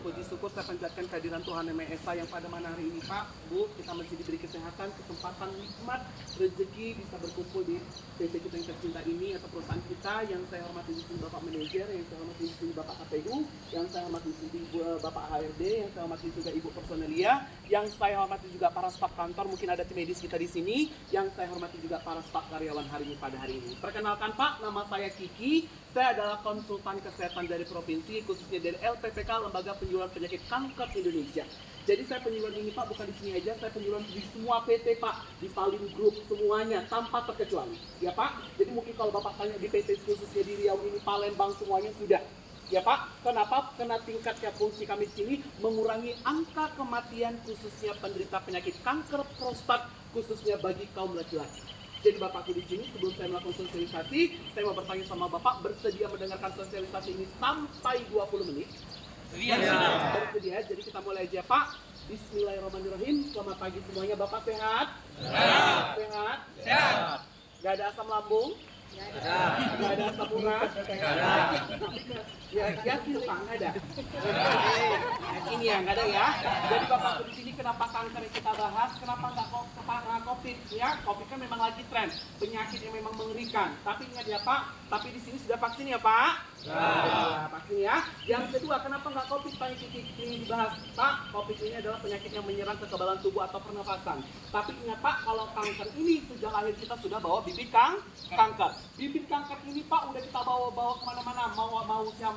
puji syukur saya panjatkan kehadiran Tuhan Yang Maha Esa yang pada mana hari ini Pak, Bu, kita masih diberi kesehatan, kesempatan, nikmat, rezeki bisa berkumpul di PT kita yang tercinta ini atau perusahaan kita. Yang saya hormati di sini Bapak Manajer, yang saya hormati di sini Bapak KPU, yang saya hormati di sini Bapak HRD, yang saya hormati juga Ibu Personelia, yang saya hormati juga para staf kantor, mungkin ada tim medis kita di sini, yang saya hormati juga para staf karyawan hari ini pada hari ini. Perkenalkan Pak, nama saya Kiki, saya adalah konsultan kesehatan dari provinsi, khususnya dari LPPK, Lembaga Penyuluhan Penyakit Kanker Indonesia. Jadi saya penyuluhan ini Pak, bukan di sini aja, saya penyuluhan di semua PT Pak, di Salim Group semuanya, tanpa terkecuali. Ya Pak, jadi mungkin kalau Bapak tanya di PT khususnya di Riau ini, Palembang semuanya sudah. Ya Pak, kenapa? Karena tingkatnya fungsi kami di sini mengurangi angka kematian khususnya penderita penyakit kanker prostat khususnya bagi kaum laki-laki. Jadi Bapakku di sini sebelum saya melakukan sosialisasi, saya mau bertanya sama Bapak, bersedia mendengarkan sosialisasi ini sampai 20 menit? Bersedia, jadi kita mulai aja Pak. Bismillahirrahmanirrahim. Selamat pagi semuanya. Bapak sehat? Sehat? Sehat. Gak ada asam lambung? Gak ada asam urat? Gak ada. Ya, yakin Pak, nggak ada. Ini ya, nggak ada ya. Jadi Bapak di sini kenapa kanker yang kita bahas? Kenapa nggak COVID? Ya, COVID kan memang lagi tren, penyakit yang memang mengerikan. Tapi ingat ya Pak, tapi di sini sudah vaksin ya Pak? Ya, vaksin ya. Yang kedua, kenapa nggak COVID Pak ini dibahas? Pak, COVID ini adalah penyakit yang menyerang kekebalan tubuh atau pernafasan. Tapi ingat Pak, kalau kanker ini sejak lahir kita sudah bawa bibit kanker. Bibit kanker ini Pak udah kita bawa kemana-mana,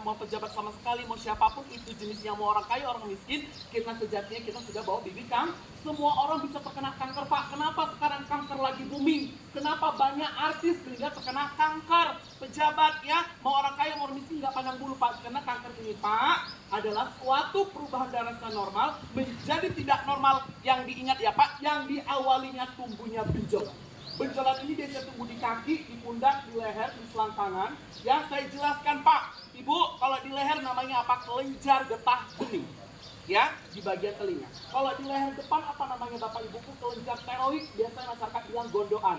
mau pejabat sama sekali, mau siapapun itu jenisnya, mau orang kaya, orang miskin, kita sejatinya kita sudah bawa bibit kanker. Semua orang bisa terkena kanker Pak. Kenapa sekarang kanker lagi booming? Kenapa banyak artis sehingga terkena kanker? Pejabat ya, mau orang kaya, mau orang miskin, nggak pandang bulu Pak. Karena kanker ini Pak adalah suatu perubahan darah normal menjadi tidak normal. Yang diingat ya Pak, yang diawalinya tumbuhnya benjolan. Benjolan ini biasanya tumbuh di kaki, di pundak, di leher, di selangkangan. Yang saya jelaskan Pak, Ibu, kalau di leher namanya apa? Kelenjar getah bening. Ya, di bagian telinga. Kalau di leher depan apa namanya Bapak Ibuku? Kelenjar pteroid, biasanya masyarakat bilang gondoan.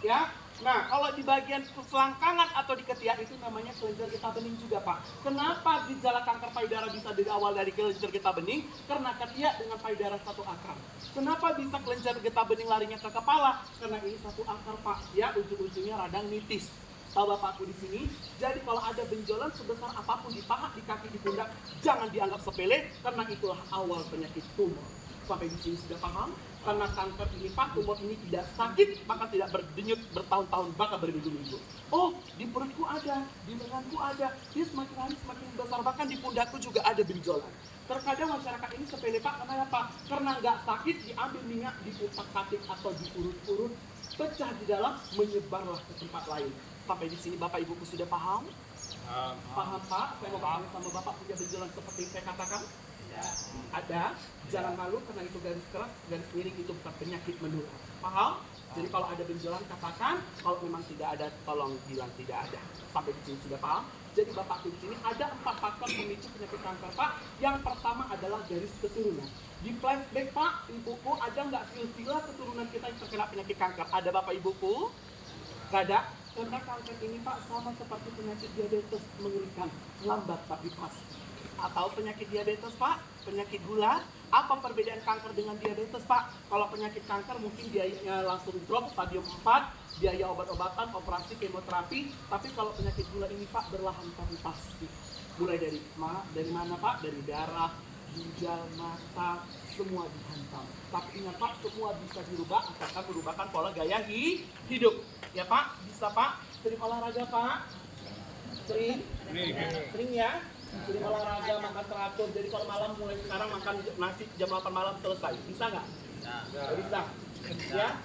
Ya, nah kalau di bagian selangkangan atau di ketiak itu namanya kelenjar getah bening juga Pak. Kenapa gejala kanker payudara bisa berawal dari kelenjar getah bening? Karena ketiak dengan payudara satu akar. Kenapa bisa kelenjar getah bening larinya ke kepala? Karena ini satu akar Pak. Ya, ujung-ujungnya radang nitis. Tahu Bapakku di sini. Jadi kalau ada benjolan sebesar apapun di paha, di kaki, di pundak, jangan dianggap sepele karena itulah awal penyakit tumor. Sampai di sini sudah paham? Karena kanker ini Pak, tumor ini tidak sakit, maka tidak berdenyut bertahun-tahun, bahkan berminggu-minggu. Oh, di perutku ada, di lenganku ada, dia semakin hari semakin besar, bahkan di pundakku juga ada benjolan. Terkadang masyarakat ini sepele Pak, karena apa? Karena nggak sakit, diambil minyak, diutak-atik atau diurut-urut, pecah di dalam, menyebarlah ke tempat lain. Sampai di sini Bapak Ibuku sudah paham? Paham Pak? Saya mau bertanya sama Bapak, punya benjolan seperti saya katakan? Ada, jangan malu karena itu garis keras, garis miring itu bukan penyakit menular. Paham? Jadi kalau ada benjolan katakan, kalau memang tidak ada tolong bilang tidak ada. Sampai di sini sudah paham? Jadi Bapak di sini ada 4 faktor pemicu penyakit kanker Pak. Yang pertama adalah garis keturunan. Di flashback Pak, Ibuku ada nggak silsilah keturunan kita yang terkena penyakit kanker? Ada Bapak Ibuku? Gak ada? Karena kanker ini Pak sama seperti penyakit diabetes mengerikan, lambat tapi pasti. Atau penyakit diabetes Pak, penyakit gula. Apa perbedaan kanker dengan diabetes Pak? Kalau penyakit kanker mungkin biayanya langsung drop stadium 4, biaya obat-obatan, operasi, kemoterapi. Tapi kalau penyakit gula ini Pak berlahan tapi pasti. Mulai dari mana Pak? Dari darah, ginjal, mata, semua dihantam. Tapi ingat Pak, semua bisa dirubah asalkan merubahkan pola gaya hidup. Ya Pak, bisa Pak. Sering olahraga Pak? Sering? Sering ya? Sering olahraga, makan teratur. Jadi kalau malam mulai sekarang makan nasi jam 8 malam selesai. Bisa nggak? Bisa. Ya?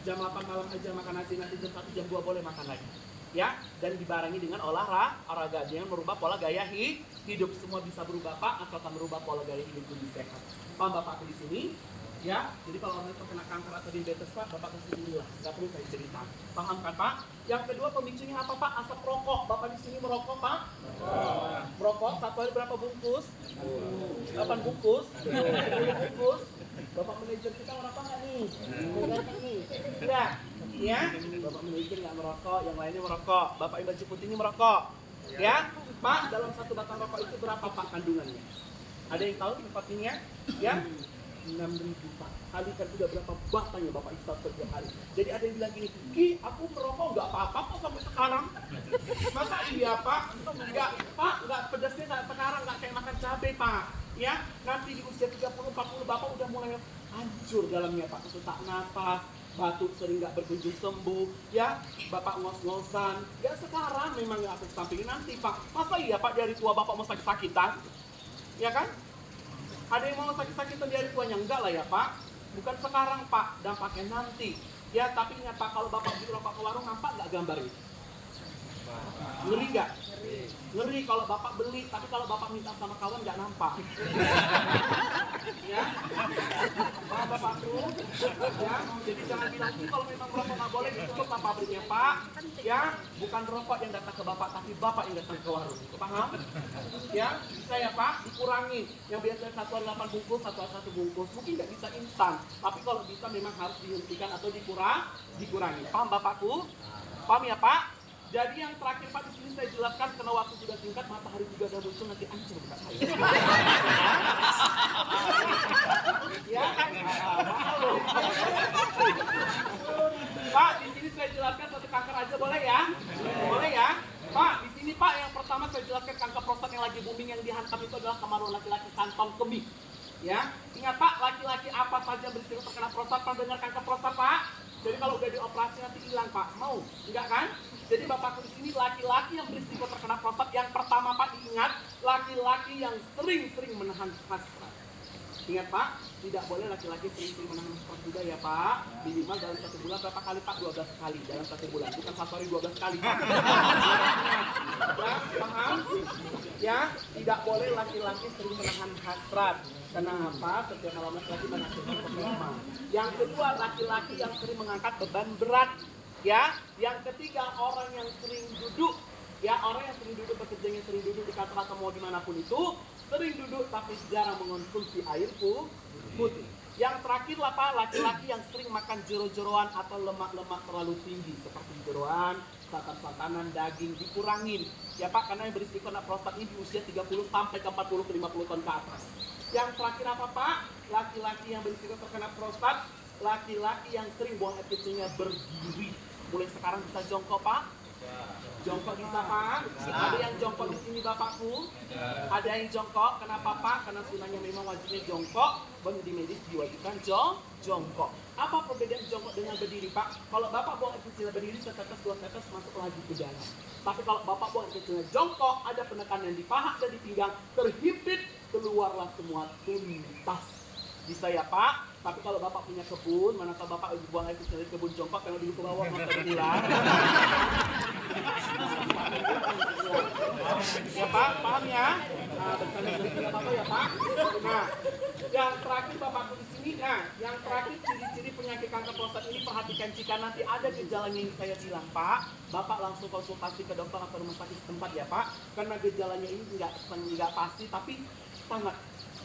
Jam 8 malam aja makan nasi, nanti jam 1 jam 2 boleh makan lagi. Ya, dan dibarengi dengan olahraga dengan merubah pola gaya hidup. Semua bisa berubah Pak, asalkan merubah pola gaya hidup lebih sehat. Paham Bapak di sini? Ya, jadi kalau orang terkena kanker atau diabetes Pak, Bapak kasih dulu lah, nggak perlu saya cerita. Paham kan Pak? Yang kedua pemicunya apa Pak? Asap rokok. Bapak di sini merokok Pak? Merokok satu hari berapa bungkus? 8 bungkus? 10 bungkus? Bapak manajer kita merokok nggak nih? Merokok nih? Tidak? Ya? Bapak manajer nggak merokok, yang lainnya merokok. Bapak baju putih ini merokok. Ya? Pak, dalam satu batang rokok itu berapa Pak kandungannya? Ada yang tahu tempat ini ya? Ya? 6.000 Pak. Kalikan udah berapa batanya Bapak hisap setiap hari. Jadi ada yang bilang gini, Ki, aku merokok nggak apa-apa kok sampai sekarang. Masa iya Pak? Nggak, Pak, nggak pedasnya nggak sekarang, nggak kayak makan cabai Pak. Ya, nanti di usia 30-40 Bapak udah mulai hancur dalamnya Pak. Sesak napas, batuk sering nggak berkunjung sembuh, ya Bapak ngos-ngosan. Ya sekarang memang nggak efek samping nanti Pak. Masa iya Pak dari tua Bapak mau sakit-sakitan? Ya kan? Ada yang mau sakit-sakitan dari tuanya? Enggak lah ya Pak. Bukan sekarang Pak, dampaknya nanti. Ya tapi ingat Pak, kalau Bapak beli rokok ke warung, nampak nggak gambarnya? Ngeri nggak? Ngeri kalau Bapak beli, tapi kalau Bapak minta sama kawan nggak nampak. Ya, Pak Bapakku, ya, jadi jangan bilang ini kalau memang rokok nggak boleh ditutup lah pabriknya Pak. Ya, bukan rokok yang datang ke Bapak, tapi Bapak yang datang ke warung. Paham? Ya, bisa ya Pak, dikurangi. Yang biasanya 1 hari 8 bungkus, 1 hari 1 bungkus, mungkin nggak bisa instan. Tapi kalau bisa memang harus dihentikan atau dikurangi. Paham Bapakku? Paham ya Pak? Jadi yang terakhir Pak, di sini saya jelaskan karena waktu sudah singkat, matahari juga udah muncul, nanti hancur muka saya. Ya, Pak, di sini saya jelaskan satu kanker aja boleh ya? Boleh ya? Pak, di sini Pak, yang pertama saya jelaskan kanker prostat yang lagi booming yang dihantam itu adalah kemaluan laki-laki kantong kemih. Ya, ingat Pak, laki-laki apa saja berisiko terkena prostat? Pernah dengar kanker prostat Pak? Jadi kalau udah dioperasi nanti hilang Pak, mau? Enggak kan? Jadi Bapak di sini laki-laki yang berisiko terkena prostat yang pertama Pak diingat, laki-laki yang sering-sering menahan hasrat. Ingat Pak, tidak boleh laki-laki sering-sering menahan hasrat juga ya Pak. Minimal dalam 1 bulan berapa kali Pak? 12 kali dalam 1 bulan, bukan 1 hari 12 kali Pak. Ya, paham? Ya, tidak boleh laki-laki sering menahan hasrat. Kenapa? Setiap malam laki-laki menghasilkan sperma. Yang kedua, laki-laki yang sering mengangkat beban berat. Ya, yang ketiga orang yang sering duduk, ya orang yang sering duduk bekerjanya sering duduk di kantor atau mau dimanapun itu, sering duduk tapi jarang mengonsumsi air putih. Yang terakhir lah Pak, laki-laki yang sering makan jero-jeroan atau lemak-lemak terlalu tinggi seperti jeroan, santan-santanan, daging dikurangin. Ya Pak, karena yang berisiko kena prostat ini di usia 30 sampai ke 40 ke 50 tahun ke atas. Yang terakhir apa Pak? Laki-laki yang berisiko terkena prostat, laki-laki yang sering buang air kecilnya berdiri. Mulai sekarang bisa jongkok Pak? Jongkok bisa Pak? Ada yang jongkok di sini Bapakku? Ada yang jongkok, kenapa Pak? Karena sunahnya memang wajibnya jongkok, di medis diwajibkan jongkok. Apa perbedaan jongkok dengan berdiri Pak? Kalau Bapak buang air kecilnya berdiri, setetes 2 tetes masuk lagi ke dalam. Tapi kalau Bapak buang air kecilnya jongkok, ada penekanan di paha dan di pinggang, terhimpit, keluarlah semua tuntas. Bisa ya Pak? Tapi kalau Bapak punya kebun, mana tahu Bapak buang air kecil dari kebun jongkok, kalau dulu ke bawah nggak terbulan. Ya Pak, paham ya? Nah, bercanda sedikit apa ya Pak? Nah, yang terakhir Bapakku di sini, nah, yang terakhir ciri-ciri penyakit kanker prostat ini perhatikan jika nanti ada gejalanya yang saya bilang Pak, Bapak langsung konsultasi ke dokter atau rumah sakit setempat ya Pak, karena gejalanya ini nggak pasti tapi sangat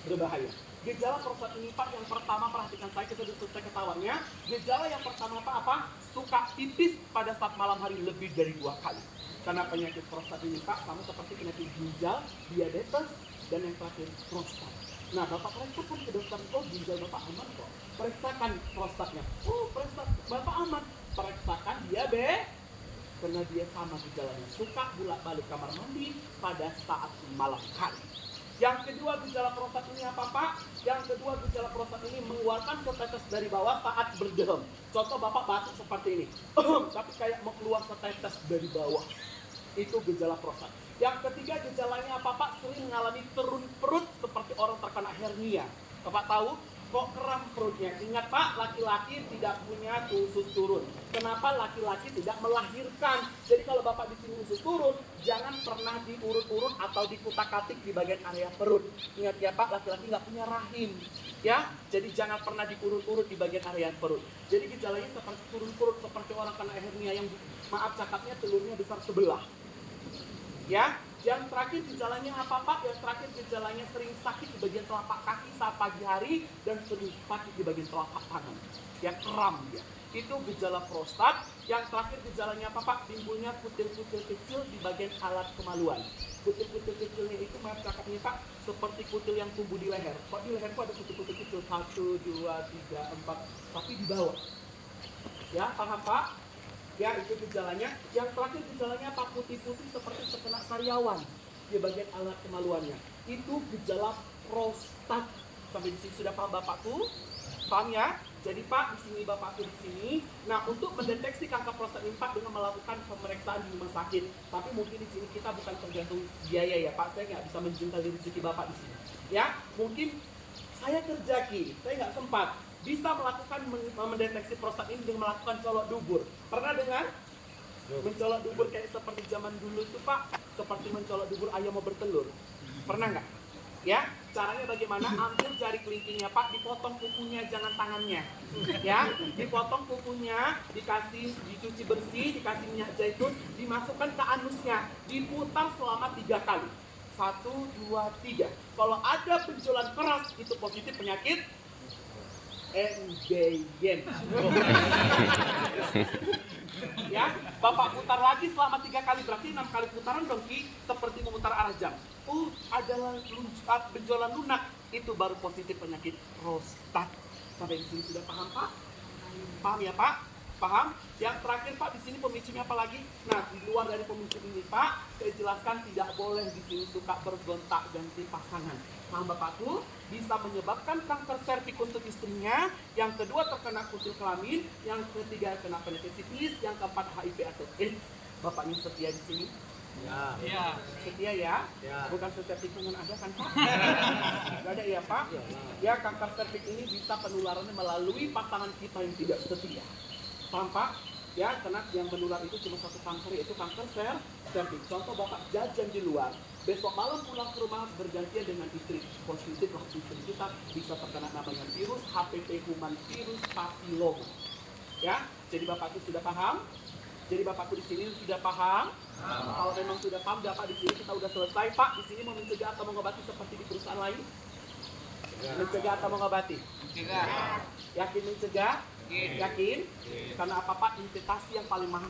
berbahaya. Gejala prostat ini Pak, yang pertama perhatikan saya, kita sudah selesai ketawanya. Gejala yang pertama Pak apa? Suka pipis pada saat malam hari lebih dari 2 kali. Karena penyakit prostat ini Pak sama seperti penyakit ginjal, diabetes, dan yang terakhir prostat. Nah Bapak periksakan ke dokter, oh ginjal Bapak aman kok. Periksakan prostatnya, oh prostat Bapak aman. Periksakan diabetes, karena dia sama gejalanya. Suka bolak-balik kamar mandi pada saat malam hari. Yang kedua gejala prostat ini apa Pak? Yang kedua gejala prostat ini mengeluarkan setetes dari bawah saat berdehem. Contoh Bapak batuk seperti ini, tapi kayak mau keluar setetes dari bawah. Itu gejala prostat. Yang ketiga gejalanya apa Pak? Sering mengalami turun perut seperti orang terkena hernia. Bapak tahu? Kok kram perutnya? Ingat Pak, laki-laki tidak punya usus turun. Kenapa laki-laki tidak melahirkan? Jadi kalau Bapak di sini usus turun, jangan pernah diurut-urut atau dikutak-katik di bagian area perut. Ingat ya Pak, laki-laki nggak punya rahim. Ya, jadi jangan pernah diurut-urut di bagian area perut. Jadi gejalanya seperti turun perut, seperti orang kena hernia yang, maaf cakapnya, telurnya besar sebelah. Ya, yang terakhir gejalanya apa Pak? Yang terakhir gejalanya sering sakit di bagian telapak kaki saat pagi hari dan sering sakit di bagian telapak tangan. Ya kram ya. Itu gejala prostat. Yang terakhir gejalanya apa Pak? Timbulnya kutil-kutil kecil di bagian alat kemaluan. Kutil-kutil kecilnya itu maaf cakapnya Pak, seperti kutil yang tumbuh di leher. Kok di leher ada kutil-kutil kecil 1, 2, 3, 4, tapi di bawah. Ya, paham Pak? Ya, itu gejalanya. Yang terakhir gejalanya Pak, putih-putih seperti terkena sariawan di bagian alat kemaluannya. Itu gejala prostat. Sampai di sini sudah paham Bapakku? Paham ya? Jadi Pak, di sini Bapakku di sini. Nah, untuk mendeteksi kanker prostat ini Pak dengan melakukan pemeriksaan di rumah sakit. Tapi mungkin di sini kita bukan tergantung biaya ya Pak. Saya nggak bisa menjungkal rezeki Bapak di sini. Ya, mungkin saya kerja saya nggak sempat bisa melakukan mendeteksi prostat ini dengan melakukan colok dubur. Pernah dengar? Mencolok dubur kayak seperti zaman dulu itu Pak, seperti mencolok dubur ayam mau bertelur. Pernah nggak? Ya, caranya bagaimana? Ambil jari kelingkingnya Pak, dipotong kukunya, jangan tangannya. Ya, dipotong kukunya, dicuci bersih, dikasih minyak zaitun, dimasukkan ke anusnya, diputar selama 3 kali. 1, 2, 3. Kalau ada benjolan keras, itu positif penyakit NDN. Ya, Bapak putar lagi selama 3 kali, berarti 6 kali putaran dong Ki, seperti memutar arah jam. Oh, adalah benjolan lunak, itu baru positif penyakit prostat. Sampai di sini sudah paham Pak? Paham ya Pak? Paham? Yang terakhir Pak, di sini pemicunya apa lagi? Nah, di luar dari pemicu ini Pak, saya jelaskan tidak boleh di sini suka bergonta-ganti pasangan. Paham Bapakku? Bisa menyebabkan kanker serviks untuk istrinya, yang kedua terkena kutil kelamin, yang ketiga kena penyakit sifilis, yang keempat HIV atau AIDS. Bapaknya setia di sini? Ya. Setia ya? Bukan setia tikungan ada kan Pak? Gak ada ya Pak? Ya, kanker serviks ini bisa penularannya melalui pasangan kita yang tidak setia. Paham Pak? Ya, karena yang menular itu cuma satu kanker, yaitu kanker serviks. Contoh Bapak jajan di luar, besok malam pulang ke rumah bergantian dengan istri, positif lah istri kita bisa terkena namanya virus HPV human virus papilloma. Ya, jadi Bapakku sudah paham? Jadi Bapakku di sini sudah paham? Kalau memang sudah paham, Bapak di sini kita sudah selesai Pak. Di sini mau mencegah atau mengobati seperti di perusahaan lain? Mencegah atau mengobati? Mencegah. Yakin mencegah? Yakin? Karena apa Pak? Investasi yang paling mahal